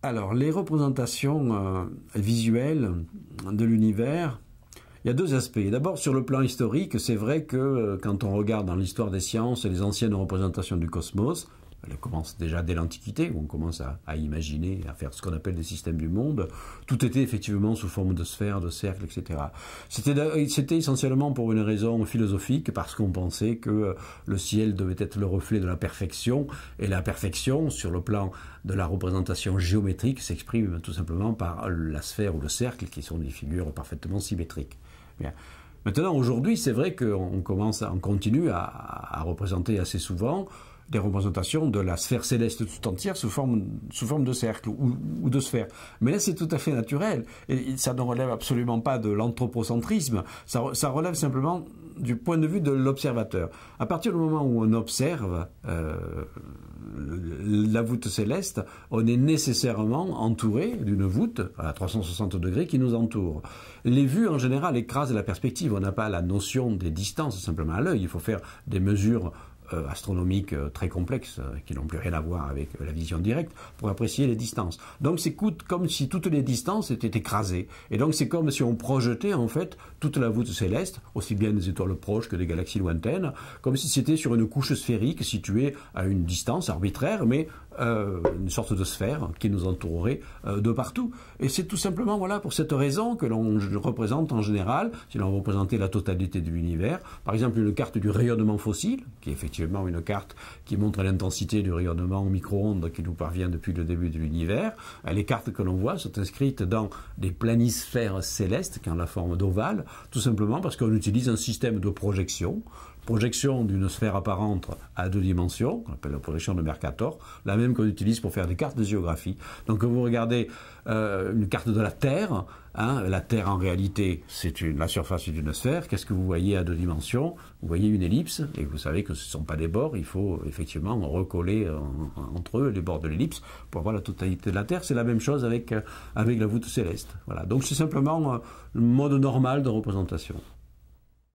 Alors, les représentations visuelles de l'univers, il y a deux aspects. D'abord, sur le plan historique, c'est vrai que quand on regarde dans l'histoire des sciences les anciennes représentations du cosmos, elles commencent déjà dès l'Antiquité, où on commence à imaginer, à faire ce qu'on appelle des systèmes du monde. Tout était effectivement sous forme de sphères, de cercles, etc. C'était essentiellement pour une raison philosophique, parce qu'on pensait que le ciel devait être le reflet de la perfection, et la perfection, sur le plan de la représentation géométrique, s'exprime tout simplement par la sphère ou le cercle, qui sont des figures parfaitement symétriques. Bien. Maintenant, aujourd'hui, c'est vrai qu'on continue à représenter assez souvent des représentations de la sphère céleste tout entière sous forme de cercle ou de sphère. Mais là, c'est tout à fait naturel. Et ça ne relève absolument pas de l'anthropocentrisme. Ça relève simplement du point de vue de l'observateur. À partir du moment où on observe la voûte céleste, on est nécessairement entouré d'une voûte à 360 degrés qui nous entoure. Les vues, en général, écrasent la perspective. On n'a pas la notion des distances simplement à l'œil. Il faut faire des mesures astronomiques très complexes qui n'ont plus rien à voir avec la vision directe pour apprécier les distances. Donc c'est comme si toutes les distances étaient écrasées. Et donc c'est comme si on projetait en fait toute la voûte céleste, aussi bien des étoiles proches que des galaxies lointaines, comme si c'était sur une couche sphérique située à une distance arbitraire, mais une sorte de sphère qui nous entourerait de partout. Et c'est tout simplement voilà pour cette raison que l'on représente en général, si l'on représentait la totalité de l'univers, par exemple une carte du rayonnement fossile, qui est effectivement une carte qui montre l'intensité du rayonnement au micro-ondes qui nous parvient depuis le début de l'univers. Les cartes que l'on voit sont inscrites dans des planisphères célestes qui ont la forme d'ovale, tout simplement parce qu'on utilise un système de projection d'une sphère apparente à deux dimensions, qu'on appelle la projection de Mercator, la même qu'on utilise pour faire des cartes de géographie. Donc quand vous regardez une carte de la Terre, la Terre en réalité la surface d'une sphère, qu'est-ce que vous voyez à deux dimensions? Vous voyez une ellipse, et vous savez que ce ne sont pas des bords, il faut effectivement recoller entre eux les bords de l'ellipse pour avoir la totalité de la Terre. C'est la même chose avec la voûte céleste. Voilà. Donc c'est simplement le mode normal de représentation.